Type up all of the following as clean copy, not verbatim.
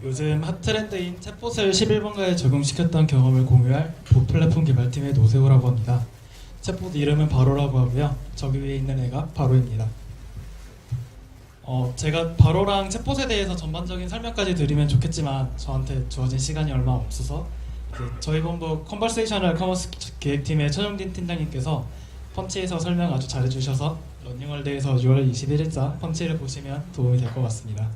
요즘 핫트렌드인 챗봇을 11번가에 적용시켰던 경험을 공유할 보플랫폼 개발팀의 노세호라고 합니다. 챗봇 이름은 바로라고 하고요. 저기 위에 있는 애가 바로입니다. 제가 바로랑 챗봇에 대해서 전반적인 설명까지 드리면 좋겠지만 저한테 주어진 시간이 얼마 없어서 저희 본부 컨버세이셔널 커머스 기획팀의 최정진 팀장님께서 펀치에서 설명 아주 잘해주셔서 런닝월드에서 6월 21일자 펀치를 보시면 도움이 될 것 같습니다.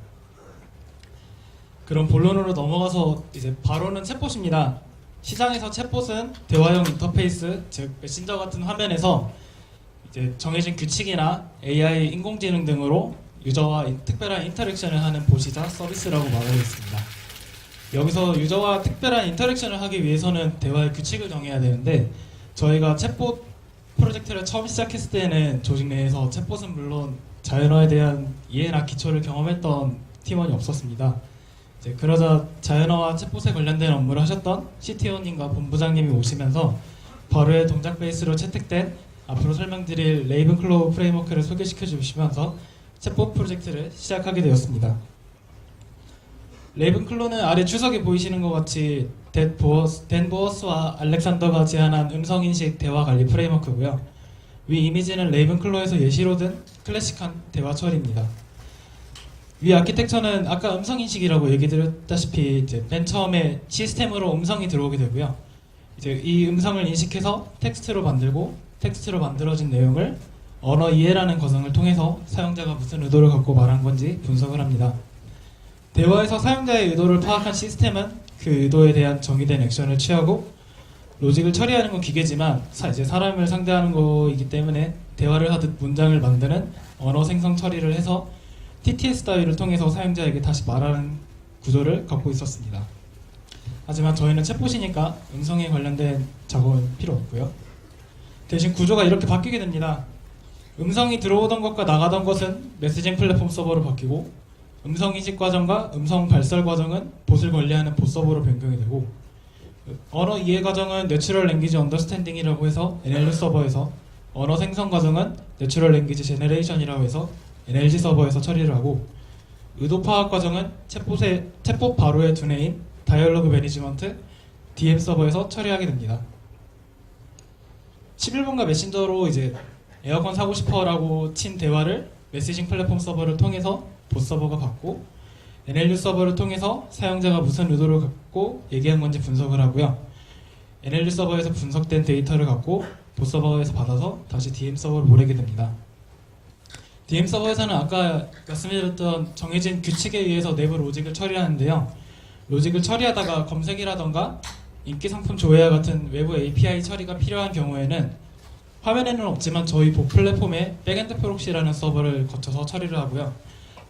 그럼 본론으로 넘어가서 이제 바로는 챗봇입니다. 시장에서 챗봇은 대화형 인터페이스, 즉 메신저 같은 화면에서 이제 정해진 규칙이나 AI, 인공지능 등으로 유저와 특별한 인터랙션을 하는 보시자 서비스라고 말하고 있습니다. 여기서 유저와 특별한 인터랙션을 하기 위해서는 대화의 규칙을 정해야 되는데 저희가 챗봇 프로젝트를 처음 시작했을 때는 조직 내에서 챗봇은 물론 자연어에 대한 이해나 기초를 경험했던 팀원이 없었습니다. 그러자 자연어와 챗봇에 관련된 업무를 하셨던 CTO님과 본부장님이 오시면서 바로의 동작 베이스로 채택된 앞으로 설명드릴 레이븐클로우 프레임워크를 소개시켜 주시면서 챗봇 프로젝트를 시작하게 되었습니다. 레이븐클로우는 아래 추석에 보이시는 것 같이 댄 보어스와 알렉산더가 제안한 음성인식 대화 관리 프레임워크고요. 위 이미지는 레이븐클로우에서 예시로 든 클래식한 대화 처리입니다. 위 아키텍처는 아까 음성인식이라고 얘기 드렸다시피 이제 맨 처음에 시스템으로 음성이 들어오게 되고요. 이제 이 음성을 인식해서 텍스트로 만들고 텍스트로 만들어진 내용을 언어 이해라는 과정을 통해서 사용자가 무슨 의도를 갖고 말한 건지 분석을 합니다. 대화에서 사용자의 의도를 파악한 시스템은 그 의도에 대한 정의된 액션을 취하고 로직을 처리하는 건 기계지만 이제 사람을 상대하는 거이기 때문에 대화를 하듯 문장을 만드는 언어 생성 처리를 해서 TTS 따위를 통해서 사용자에게 다시 말하는 구조를 갖고 있었습니다. 하지만 저희는 챗봇이니까 음성에 관련된 작업은 필요 없고요. 대신 구조가 이렇게 바뀌게 됩니다. 음성이 들어오던 것과 나가던 것은 메시징 플랫폼 서버로 바뀌고 음성 인식 과정과 음성 발설 과정은 봇을 관리하는 봇 서버로 변경이 되고 언어 이해 과정은 내추럴 랭귀지 언더스탠딩이라고 해서 NLU 서버에서 언어 생성 과정은 내추럴 랭귀지 제너레이션이라고 해서 NLG 서버에서 처리를 하고 의도 파악 과정은 챗봇 바로의 두뇌인 다이얼로그 매니지먼트 DM 서버에서 처리하게 됩니다. 11번가 메신저로 이제 에어컨 사고 싶어라고 친 대화를 메시징 플랫폼 서버를 통해서 봇 서버가 받고 NLU 서버를 통해서 사용자가 무슨 의도를 갖고 얘기한 건지 분석을 하고요. NLU 서버에서 분석된 데이터를 갖고 봇 서버에서 받아서 다시 DM 서버로 보내게 됩니다. DM 서버에서는 아까 말씀드렸던 정해진 규칙에 의해서 내부 로직을 처리하는데요. 로직을 처리하다가 검색이라던가 인기 상품 조회와 같은 외부 API 처리가 필요한 경우에는 화면에는 없지만 저희 보 플랫폼의 백엔드 프록시라는 서버를 거쳐서 처리를 하고요.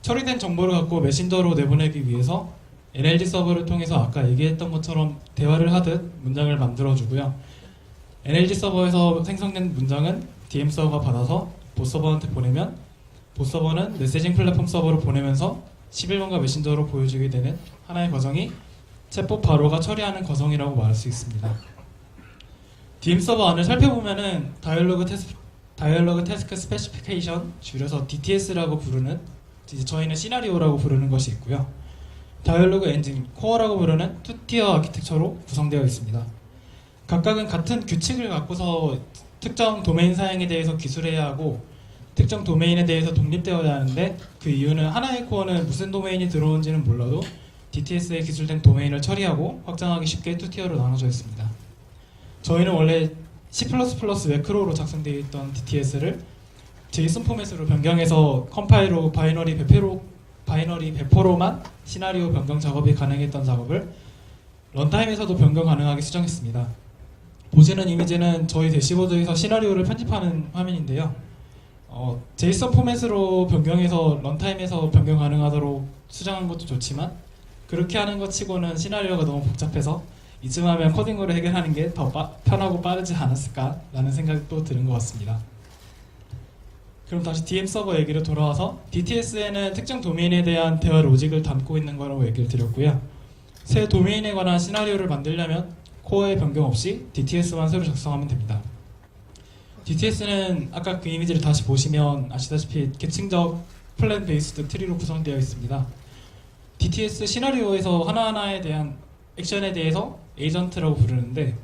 처리된 정보를 갖고 메신저로 내보내기 위해서 NLG 서버를 통해서 아까 얘기했던 것처럼 대화를 하듯 문장을 만들어주고요. NLG 서버에서 생성된 문장은 DM 서버가 받아서 봇 서버한테 보내면 봇 서버는 메시징 플랫폼 서버로 보내면서 11번가 메신저로 보여주게 되는 하나의 과정이 챗봇 바로가 처리하는 과정이라고 말할 수 있습니다. DM 서버 안을 살펴보면은 다이얼로그 태스크 스페시피케이션, 줄여서 DTS라고 부르는, 이제 저희는 시나리오라고 부르는 것이 있고요. 다이얼로그 엔진, 코어라고 부르는 투티어 아키텍처로 구성되어 있습니다. 각각은 같은 규칙을 갖고서 특정 도메인 사용에 대해서 기술해야 하고 특정 도메인에 대해서 독립되어야 하는데 그 이유는 하나의 코어는 무슨 도메인이 들어온지는 몰라도 DTS에 기술된 도메인을 처리하고 확장하기 쉽게 투티어로 나눠져 있습니다. 저희는 원래 C++ 매크로로 작성되어 있던 DTS를 JSON 포맷으로 변경해서 컴파일 후 바이너리 배포로만 시나리오 변경 작업이 가능했던 작업을 런타임에서도 변경 가능하게 수정했습니다. 보시는 이미지는 저희 대시보드에서 시나리오를 편집하는 화면인데요. JSON 포맷으로 변경해서 런타임에서 변경 가능하도록 수정한 것도 좋지만 그렇게 하는 것 치고는 시나리오가 너무 복잡해서 이쯤 하면 코딩으로 해결하는 게 더 편하고 빠르지 않았을까라는 생각도 드는 것 같습니다. 그럼 다시 DM 서버 얘기로 돌아와서 DTS에는 특정 도메인에 대한 대화 로직을 담고 있는 거라고 얘기를 드렸고요. 새 도메인에 관한 시나리오를 만들려면 코어의 변경 없이 DTS만 새로 작성하면 됩니다. DTS는 아까 그 이미지를 다시 보시면 아시다시피 계층적 플랜 베이스드 트리로 구성되어 있습니다. DTS 시나리오에서 하나하나에 대한 액션에 대해서 에이전트라고 부르는데,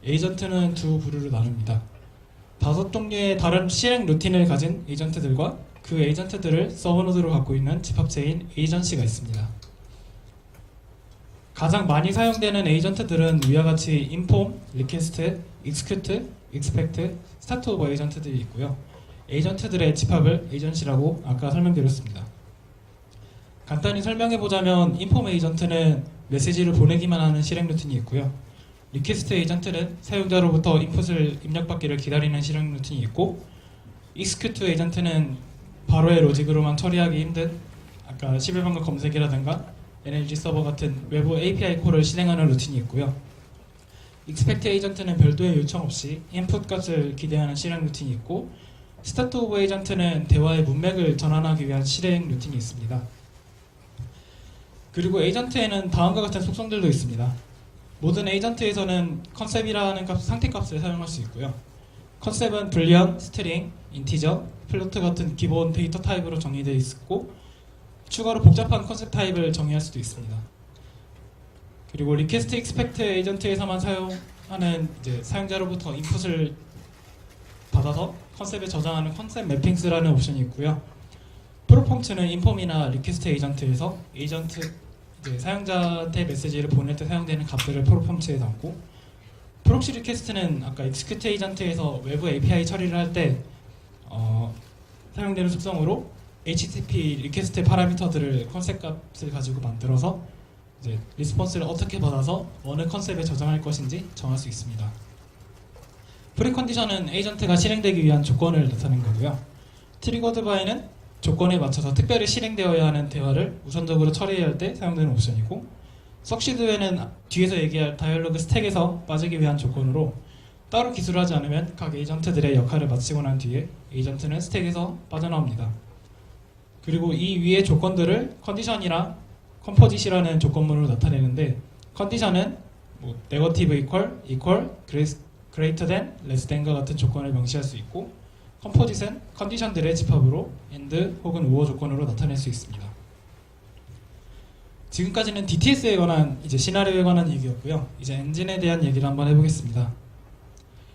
에이전트는 두 부류로 나눕니다. 5종류의 다른 실행 루틴을 가진 에이전트들과 그 에이전트들을 서버노드로 갖고 있는 집합체인 에이전시가 있습니다. 가장 많이 사용되는 에이전트들은 위와 같이 inform, request, execute, expect, start of 에이전트들이 있고요. 에이전트들의 집합을 에이전시라고 아까 설명드렸습니다. 간단히 설명해보자면 inform 에이전트는 메시지를 보내기만 하는 실행 루틴이 있고요. 리퀘스트 에이전트는 사용자로부터 인풋을 입력받기를 기다리는 실행 루틴이 있고, execute 에이전트는 바로의 로직으로만 처리하기 힘든 아까 11번가 검색이라든가 NLG 서버 같은 외부 API 콜을 실행하는 루틴이 있고요. expect 에이전트는 별도의 요청 없이 인풋 값을 기대하는 실행 루틴이 있고, start of 에이전트는 대화의 문맥을 전환하기 위한 실행 루틴이 있습니다. 그리고 에이전트에는 다음과 같은 속성들도 있습니다. 모든 에이전트에서는 컨셉이라는 상태값을 사용할 수 있고요. 컨셉은 불리언, 스트링, 인티저, 플로트 같은 기본 데이터 타입으로 정의되어 있고, 추가로 복잡한 컨셉 타입을 정의할 수도 있습니다. 그리고 리퀘스트 익스펙트 에이전트에서만 사용하는 사용자로부터 인풋을 받아서 컨셉에 저장하는 컨셉 매핑스라는 옵션이 있고요. 프로폼트는 인폼이나 리퀘스트 에이전트에서 사용자한테 메시지를 보낼 때 사용되는 값들을 프로폼트에 담고, 프록시 리퀘스트는 아까 익스큐트 에이전트에서 외부 API 처리를 할 때 사용되는 속성으로 HTTP 리퀘스트 파라미터들을 컨셉 값을 가지고 만들어서 리스폰스를 어떻게 받아서 어느 컨셉에 저장할 것인지 정할 수 있습니다. 프리컨디션은 에이전트가 실행되기 위한 조건을 나타낸 거고요. 트리거드 바이는 조건에 맞춰서 특별히 실행되어야 하는 대화를 우선적으로 처리해야 할 때 사용되는 옵션이고, 석시드에는 뒤에서 얘기할 다이얼로그 스택에서 빠지기 위한 조건으로 따로 기술하지 않으면 각 에이전트들의 역할을 마치고 난 뒤에 에이전트는 스택에서 빠져나옵니다. 그리고 이 위의 조건들을 컨디션이랑 컴포짓이라는 조건문으로 나타내는데, 컨디션은 네거티브 이퀄, greater than, less than과 같은 조건을 명시할 수 있고, 컴포짓은 컨디션들의 집합으로 AND 혹은 OR 조건으로 나타낼 수 있습니다. 지금까지는 DTS에 관한 시나리오에 관한 얘기였고요. 이제 엔진에 대한 얘기를 한번 해보겠습니다.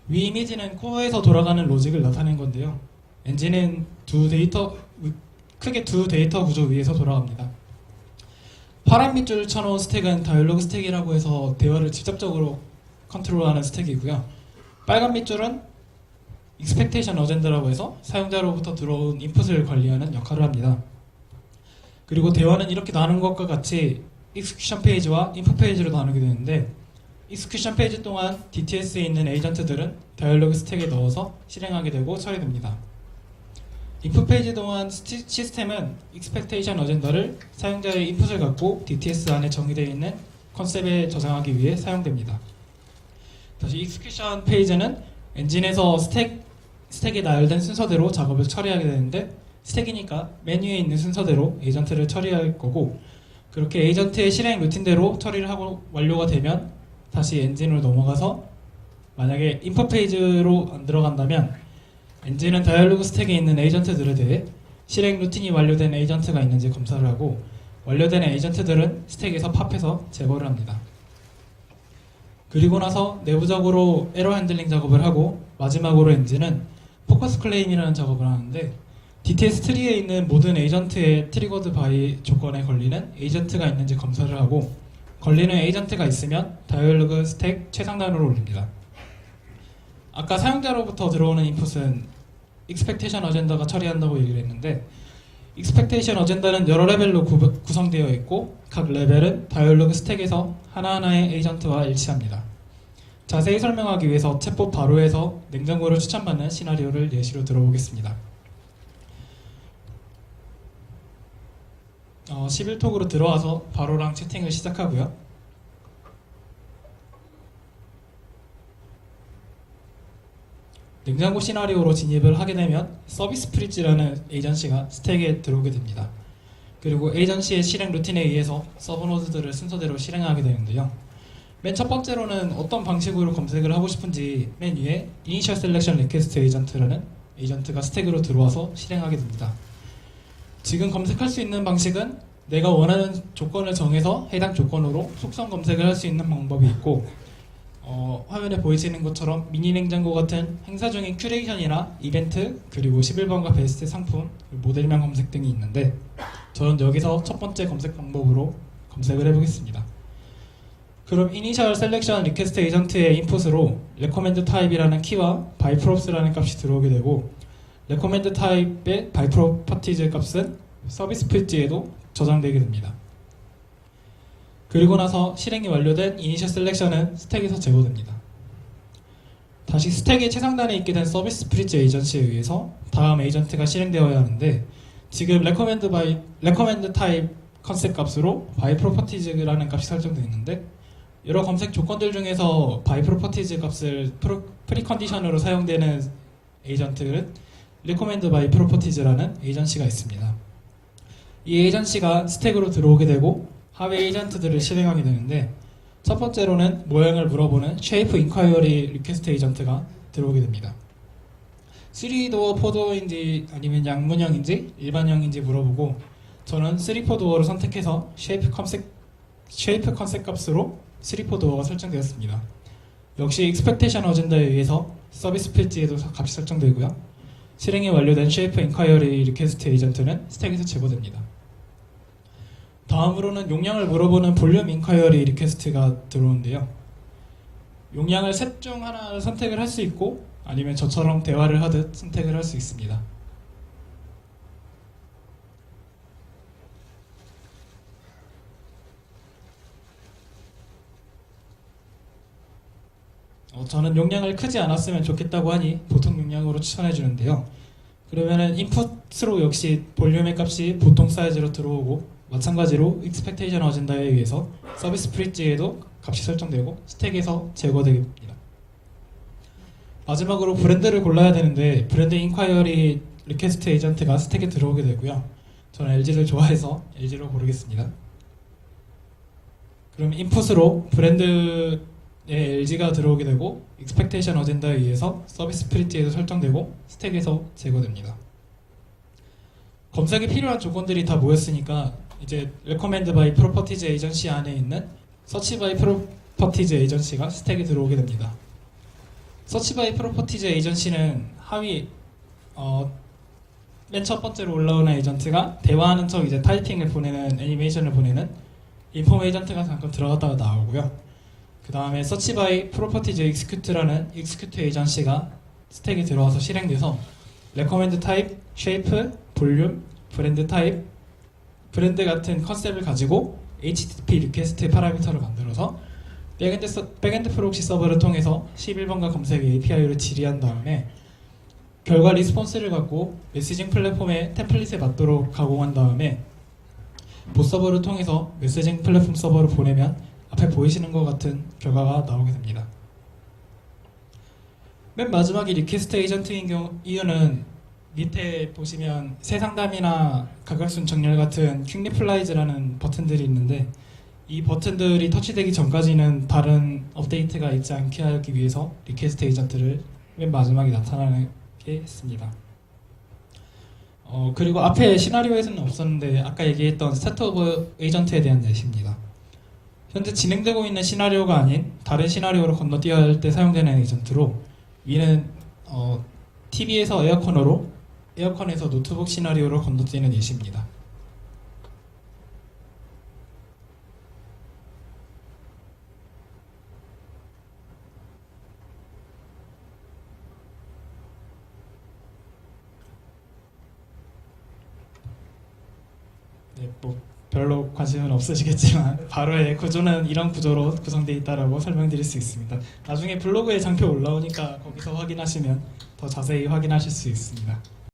위 이미지는 코어에서 돌아가는 로직을 나타낸 건데요. 엔진은 크게 두 데이터 구조 위에서 돌아갑니다. 파란 밑줄 쳐놓은 스택은 다이얼로그 스택이라고 해서 대화를 직접적으로 컨트롤하는 스택이고요. 빨간 밑줄은 익스펙테이션 어젠다라고 해서 사용자로부터 들어온 인풋을 관리하는 역할을 합니다. 그리고 대화는 이렇게 나눈 것과 같이 익스큐션 페이지와 인풋 페이지로 나누게 되는데, 익스큐션 페이지 동안 DTS에 있는 에이전트들은 다이얼로그 스택에 넣어서 실행하게 되고 처리됩니다. 인풋 페이지 동안 시스템은 익스펙테이션 어젠다를 사용자의 인풋을 갖고 DTS 안에 정의되어 있는 컨셉에 저장하기 위해 사용됩니다. 다시 익스큐션 페이지는 엔진에서 스택에 나열된 순서대로 작업을 처리하게 되는데, 스택이니까 메뉴에 있는 순서대로 에이전트를 처리할 거고, 그렇게 에이전트의 실행 루틴대로 처리를 하고 완료가 되면 다시 엔진으로 넘어가서, 만약에 인풋 페이지로 안 들어간다면 엔진은 다이얼로그 스택에 있는 에이전트들에 대해 실행 루틴이 완료된 에이전트가 있는지 검사를 하고, 완료된 에이전트들은 스택에서 팝해서 제거를 합니다. 그리고 나서 내부적으로 에러 핸들링 작업을 하고, 마지막으로 엔진은 포커스 클레임이라는 작업을 하는데, DTS 트리에 있는 모든 에이전트의 트리거드 바이 조건에 걸리는 에이전트가 있는지 검사를 하고, 걸리는 에이전트가 있으면 다이얼로그 스택 최상단으로 올립니다. 아까 사용자로부터 들어오는 인풋은 익스펙테이션 어젠다가 처리한다고 얘기를 했는데, 익스펙테이션 어젠다는 여러 레벨로 구성되어 있고, 각 레벨은 다이얼로그 스택에서 하나하나의 에이전트와 일치합니다. 자세히 설명하기 위해서 챗봇 바로에서 냉장고를 추천받는 시나리오를 예시로 들어보겠습니다. 11톡으로 들어와서 바로랑 채팅을 시작하고요. 냉장고 시나리오로 진입을 하게 되면 서비스 프리지라는 에이전시가 스택에 들어오게 됩니다. 그리고 에이전시의 실행 루틴에 의해서 서버 노드들을 순서대로 실행하게 되는데요. 맨 첫 번째로는 어떤 방식으로 검색을 하고 싶은지 맨 위에 Initial Selection Request Agent라는 에이전트가 스택으로 들어와서 실행하게 됩니다. 지금 검색할 수 있는 방식은 내가 원하는 조건을 정해서 해당 조건으로 속성 검색을 할 수 있는 방법이 있고, 화면에 보이시는 것처럼 미니 냉장고 같은 행사 중인 큐레이션이나 이벤트, 그리고 11번가 베스트 상품, 모델명 검색 등이 있는데, 저는 여기서 첫 번째 검색 방법으로 검색을 해보겠습니다. 그럼 이니셜 셀렉션 리퀘스트 에이전트의 인풋으로 recommend type이라는 키와 by props라는 값이 들어오게 되고, recommend type의 by properties 값은 서비스 필지에도 저장되게 됩니다. 그리고 나서 실행이 완료된 이니셜 셀렉션은 스택에서 제거됩니다. 다시 스택의 최상단에 있게 된 서비스 필지 에이전트에 의해서 다음 에이전트가 실행되어야 하는데, 지금 recommend type 컨셉 값으로 by properties라는 값이 설정되어 있는데, 여러 검색 조건들 중에서 by properties 값을 프리컨디션으로 사용되는 에이전트는 recommend by properties라는 에이전시가 있습니다. 이 에이전시가 스택으로 들어오게 되고 하위 에이전트들을 실행하게 되는데, 첫 번째로는 모양을 물어보는 shape inquiry request 에이전트가 들어오게 됩니다. 3도어, 4도어인지 아니면 양문형인지 일반형인지 물어보고, 저는 3, 4도어를 선택해서 shape 컨셉 값으로 3, 4도어가 설정되었습니다. 역시 expectation 어젠다에 의해서 서비스 필지에도 값이 설정되고요. 실행이 완료된 shape inquiry request 에이전트는 스택에서 제거됩니다. 다음으로는 용량을 물어보는 볼륨 인콰이어리 리퀘스트가 들어오는데요. 용량을 셋 중 하나를 선택을 할 수 있고, 아니면 저처럼 대화를 하듯 선택을 할 수 있습니다. 저는 용량을 크지 않았으면 좋겠다고 하니 보통 용량으로 추천해 주는데요. 그러면은 인풋으로 역시 볼륨의 값이 보통 사이즈로 들어오고, 마찬가지로 expectation 어젠다에 의해서 서비스 필지에도 값이 설정되고 스택에서 제거됩니다. 마지막으로 브랜드를 골라야 되는데, 브랜드 인콰이어리 리퀘스트 에이전트가 스택에 들어오게 되고요. 저는 LG를 좋아해서 LG로 고르겠습니다. 그럼 인풋으로 브랜드의 LG가 들어오게 되고, expectation 어젠다에 의해서 서비스 필지에도 설정되고 스택에서 제거됩니다. 검색에 필요한 조건들이 다 모였으니까 이제 recommend by properties agency 안에 있는 search by properties agency가 스택에 들어오게 됩니다. search by properties agency는 하위 맨 첫 번째로 올라오는 에이전트가 대화하는 척 이제 타이핑을 보내는, 애니메이션을 보내는 인폼 에이전트가 잠깐 들어갔다가 나오고요. 그 다음에 search by properties execute라는 execute 에이전시가 스택에 들어와서 실행돼서 recommend type, shape, volume, brand type, 브랜드 같은 컨셉을 가지고 HTTP 리퀘스트 파라미터를 만들어서 백엔드 프록시 서버를 통해서 11번가 검색 API를 질의한 다음에 결과 리스폰스를 갖고 메시징 플랫폼의 템플릿에 맞도록 가공한 다음에 보스 서버를 통해서 메시징 플랫폼 서버로 보내면 앞에 보이시는 것 같은 결과가 나오게 됩니다. 맨 마지막에 리퀘스트 에이전트인 이유는 밑에 보시면 새 상담이나 가격순 정렬 같은 퀵 리플라이즈라는 버튼들이 있는데, 이 버튼들이 터치되기 전까지는 다른 업데이트가 있지 않게 하기 위해서 리퀘스트 에이전트를 맨 마지막에 나타나게 했습니다. 그리고 앞에 시나리오에서는 없었는데 아까 얘기했던 스타트업 에이전트에 대한 예시입니다. 현재 진행되고 있는 시나리오가 아닌 다른 시나리오로 건너뛰어야 할 때 사용되는 에이전트로, 위는 TV에서 에어컨에서 노트북 시나리오로 건너뛰는 예시입니다. 네, 별로 관심은 없으시겠지만 바로의 구조는 이런 구조로 구성되어 있다라고 설명드릴 수 있습니다. 나중에 블로그에 장표 올라오니까 거기서 확인하시면 더 자세히 확인하실 수 있습니다.